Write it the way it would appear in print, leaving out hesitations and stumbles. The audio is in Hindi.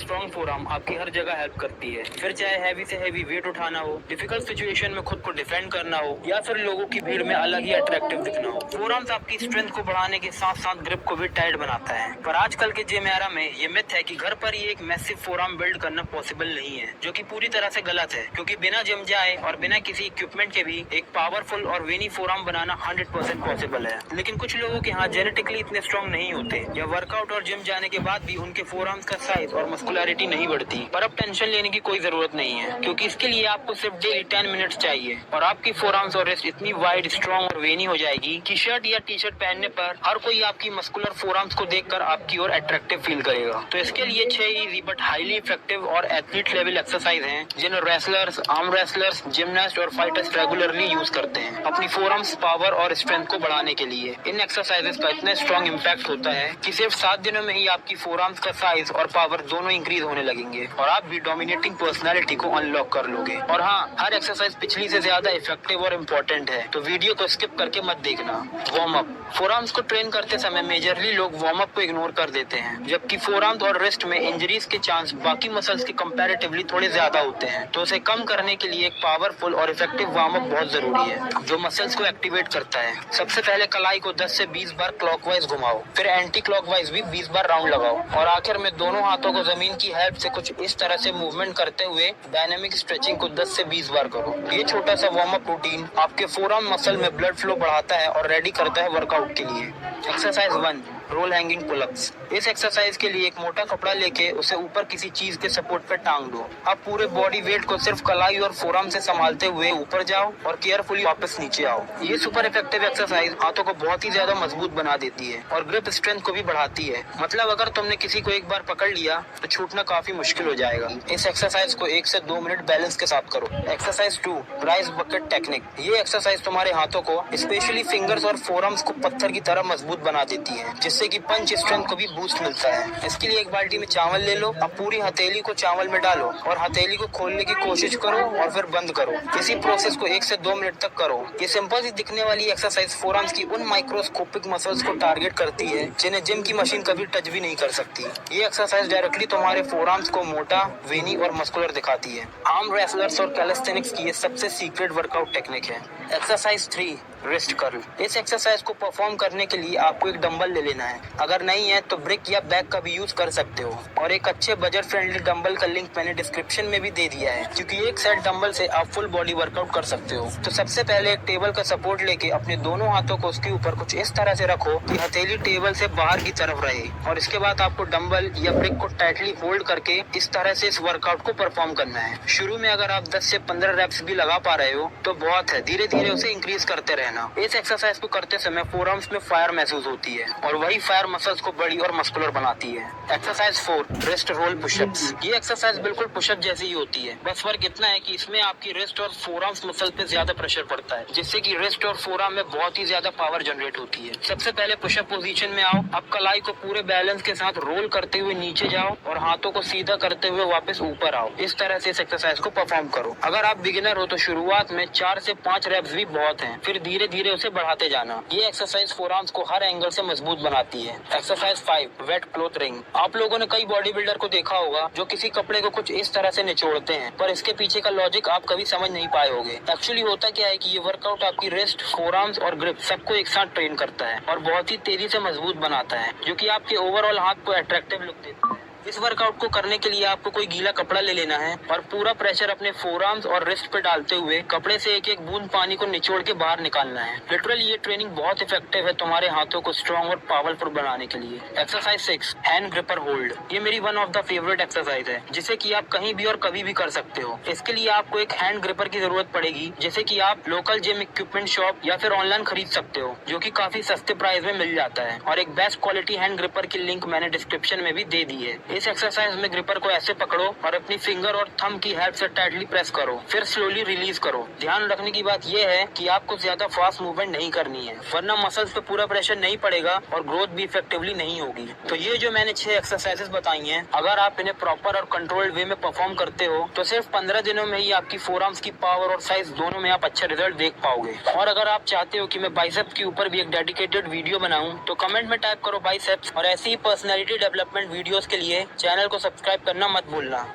स्ट्रॉन्ग फोरआर्म आपकी हर जगह हेल्प करती है। फिर चाहे हैवी से हैवी वेट उठाना हो, डिफिकल्ट सिचुएशन में खुद को डिफेंड करना हो, या फिर लोगों की भीड़ में अलग ही अट्रैक्टिव दिखना हो, फोरआर्म्स आपकी स्ट्रेंथ को बढ़ाने के साथ साथ ग्रिप को भी टाइट बनाता है। पर आजकल के जिम एरा में ये मिथ है कि घर पर ही एक मैसिव फोरआर्म बिल्ड करना पॉसिबल नहीं है, जो कि पूरी तरह से गलत है, क्योंकि बिना जिम जाए और बिना किसी इक्विपमेंट के भी एक पावरफुल और वेनी फोरआर्म बनाना 100% पॉसिबल है। लेकिन कुछ लोगों के हाथ जेनेटिकली इतने स्ट्रॉन्ग नहीं होते, या वर्कआउट और जिम जाने के बाद भी उनके फोरआर्म्स का साइज और मस्कुलरिटी नहीं बढ़ती। पर अब टेंशन लेने की कोई जरूरत नहीं है, क्योंकि इसके लिए आपको सिर्फ डेली 10 मिनट्स चाहिए और आपकी फोरआर्म्स और रिस्ट इतनी वाइड, स्ट्रॉन्ग और वेनी हो जाएगी कि शर्ट या टी शर्ट पहनने पर हर कोई आपकी मस्कुलर फोरआर्म्स को देखकर आपकी ओर अट्रैक्टिव फील करेगा। तो इसके लिए 6 इजी बट हाईली इफेक्टिव और एथलीट लेवल एक्सरसाइज हैं, जिन्हें रेसलर्स, आर्म रेसलर्स, जिमनास्ट और फाइटर्स रेगुलरली यूज करते हैं अपनी फोरआर्म्स पावर और स्ट्रेंथ को बढ़ाने के लिए। इन एक्सरसाइजेस का इतना स्ट्रॉन्ग इम्पैक्ट होता है कि सिर्फ 7 दिनों में ही आपकी फोरआर्म्स का साइज और पावर दोनों इंक्रीज होने लगेंगे और आप भी डोमिनेटिंग पर्सनालिटी को अनलॉक कर लोगे। और हाँ, हर एक्सरसाइज पिछली से ज्यादा इफेक्टिव और इम्पोर्टेंट है, तो वीडियो को स्किप करके मत देखना। Warm up. फोरआर्म्स को ट्रेन करते समय मेजरली लोग वार्म अप को इग्नोर कर देते हैं, जबकि फोरआर्म्स और रिस्ट में इंजरीज के चांस बाकी मसल्स के कंपैरेटिवली थोड़े ज्यादा होते हैं। तो उसे कम करने के लिए एक पावरफुल और इफेक्टिव वार्म अप बहुत जरूरी है, जो मसल्स को एक्टिवेट करता है। सबसे पहले कलाई को 10 से 20 बार क्लॉकवाइज घुमाओ, फिर एंटी क्लॉकवाइज भी 20 बार राउंड लगाओ और आखिर में दोनों हाथों को जमीन की हेल्प से कुछ इस तरह से मूवमेंट करते हुए डायनामिक स्ट्रेचिंग को 10 से 20 बार करो। ये छोटा सा वार्म अप रूटीन आपके फोरआर्म मसल में ब्लड फ्लो बढ़ाता है और रेडी करता है वर्कआउट के लिए। Exercise 1, roll hanging pullups. इस एक्सरसाइज के लिए एक मोटा कपड़ा लेके उसे ऊपर किसी चीज के सपोर्ट पे टांग दो। अब पूरे बॉडी वेट को सिर्फ कलाई और फोरआर्म से संभालते हुए ऊपर जाओ और केयरफुली वापस नीचे आओ। ये सुपर इफेक्टिव एक्सरसाइज हाथों को बहुत ही ज्यादा मजबूत बना देती है और ग्रिप स्ट्रेंथ को भी बढ़ाती है। मतलब अगर तुमने किसी को एक बार पकड़ लिया तो छूटना काफी मुश्किल हो जाएगा। इस एक्सरसाइज को 1 से 2 मिनट बैलेंस के साथ करो। Exercise 2, rice bucket technique. ये एक्सरसाइज तुम्हारे हाथों को, स्पेशली फिंगर्स और फोरआर्म्स को पत्थर की तरह मजबूत बना देती है, जिससे कि पंच स्ट्रेंथ को भी बूस्ट मिलता है। इसके लिए एक बाल्टी में चावल ले लो। अब पूरी हथेली को चावल में डालो और हथेली को खोलने की कोशिश करो और फिर बंद करो। इसी प्रोसेस को 1 से 2 मिनट तक करो। ये सिंपल सी दिखने वाली एक्सरसाइज फोरआर्म्स की उन माइक्रोस्कोपिक मसल्स को टारगेट करती है जिन्हें जिम की मशीन कभी टच भी नहीं कर सकती। ये एक्सरसाइज डायरेक्टली तुम्हारे फोरआर्म्स को मोटा, वेनी और मस्कुलर दिखाती है। आर्म रेसलर्स और कैलिस्थेनिक्स की ये सबसे सीक्रेट वर्कआउट टेक्निक है। Exercise 3, wrist curl. इस एक्सरसाइज को परफॉर्म करने के लिए आपको एक डंबल ले लेना है। अगर नहीं है तो ब्रिक या बैग का भी यूज कर सकते हो और एक अच्छे बजट फ्रेंडली डंबल का लिंक मैंने डिस्क्रिप्शन में भी दे दिया है, क्योंकि एक सेट डंबल से आप फुल बॉडी वर्कआउट कर सकते हो। तो सबसे पहले एक टेबल का सपोर्ट लेके अपने दोनों हाथों को उसके ऊपर कुछ इस तरह से रखो कि हथेली टेबल से बाहर की तरफ रहे और इसके बाद आपको डंबल या ब्रिक को टाइटली होल्ड करके इस तरह से इस वर्कआउट को परफॉर्म करना है। शुरू में अगर आप 10 से 15 रेप्स भी लगा पा रहे हो तो बहुत है, धीरे धीरे उसे इंक्रीज करते रहना। इस एक्सरसाइज को करते समय फोरआर्म्स में फायर महसूस होती है और वही फायर मसल्स को बड़ी और मस्कुलर बनाती है। Exercise 4, wrist roll pushups. ये एक्सरसाइज बिल्कुल पुशअप जैसी ही होती है, बस फर्क इतना है कि इसमें आपकी रिस्ट और फोरआर्म्स मसल पे ज्यादा प्रेशर पड़ता है, जिससे कि रिस्ट और फोरआर्म में बहुत ही ज्यादा पावर जनरेट होती है। सबसे पहले पुशअप पोजीशन में आओ। अब कलाई को पूरे बैलेंस के साथ रोल करते हुए नीचे जाओ और हाथों को सीधा करते हुए वापस ऊपर आओ। इस तरह से इस एक्सरसाइज को परफॉर्म करो। अगर आप बिगिनर हो तो शुरुआत में 4 से 5 रेप्स भी बहुत हैं, फिर धीरे धीरे उसे बढ़ाते जाना। ये एक्सरसाइज फोरआर्म्स को हर एंगल से मजबूत बनाती है। Exercise 5, wet cloth wring. आप लोगों ने कई बॉडी बिल्डर को देखा होगा जो किसी कपड़े को कुछ इस तरह से निचोड़ते हैं, पर इसके पीछे का लॉजिक आप कभी समझ नहीं पाए होंगे। एक्चुअली होता क्या है कि ये वर्कआउट आपकी रिस्ट, फोरआर्म्स और ग्रिप सबको एक साथ ट्रेन करता है और बहुत ही तेजी से मजबूत बनाता है, जो कि आपके ओवरऑल हाथ को अट्रैक्टिव लुक देता है। इस वर्कआउट को करने के लिए आपको कोई गीला कपड़ा ले लेना है और पूरा प्रेशर अपने फोरआर्म्स और रिस्ट पे डालते हुए कपड़े से एक एक बूंद पानी को निचोड़ के बाहर निकालना है। लिटरली ये ट्रेनिंग बहुत इफेक्टिव है तुम्हारे हाथों को स्ट्रॉन्ग और पावरफुल बनाने के लिए। Exercise 6, hand gripper hold. ये मेरी one of the favourite exercise है, जिसे कि आप कहीं भी और कभी भी कर सकते हो। इसके लिए आपको एक हैंड ग्रिपर की जरूरत पड़ेगी, जैसे कि आप लोकल जिम इक्विपमेंट शॉप या फिर ऑनलाइन खरीद सकते हो, जो कि काफी सस्ते प्राइस में मिल जाता है। और एक बेस्ट क्वालिटी हैंड ग्रिपर की लिंक मैंने डिस्क्रिप्शन में भी दे दी है। इस एक्सरसाइज में ग्रिपर को ऐसे पकड़ो और अपनी फिंगर और थंब की हेल्प से टाइटली प्रेस करो, फिर स्लोली रिलीज करो। ध्यान रखने की बात यह है कि आपको ज्यादा फास्ट मूवमेंट नहीं करनी है, वरना मसल्स पे पूरा प्रेशर नहीं पड़ेगा और ग्रोथ भी इफेक्टिवली नहीं होगी। तो ये जो मैंने 6 एक्सरसाइजेस बताई हैं, अगर आप इन्हें प्रॉपर और कंट्रोल्ड वे में परफॉर्म करते हो तो सिर्फ 15 दिनों में ही आपकी फोरआर्म्स की पावर और साइज दोनों में आप अच्छे रिजल्ट देख पाओगे। और अगर आप चाहते हो कि मैं बाइसेप्स के ऊपर भी एक डेडिकेटेड वीडियो बनाऊं तो कमेंट में टाइप करो बाइसेप्स, और ऐसी ही पर्सनैलिटी डेवलपमेंट वीडियोस के लिए चैनल को सब्सक्राइब करना मत भूलना।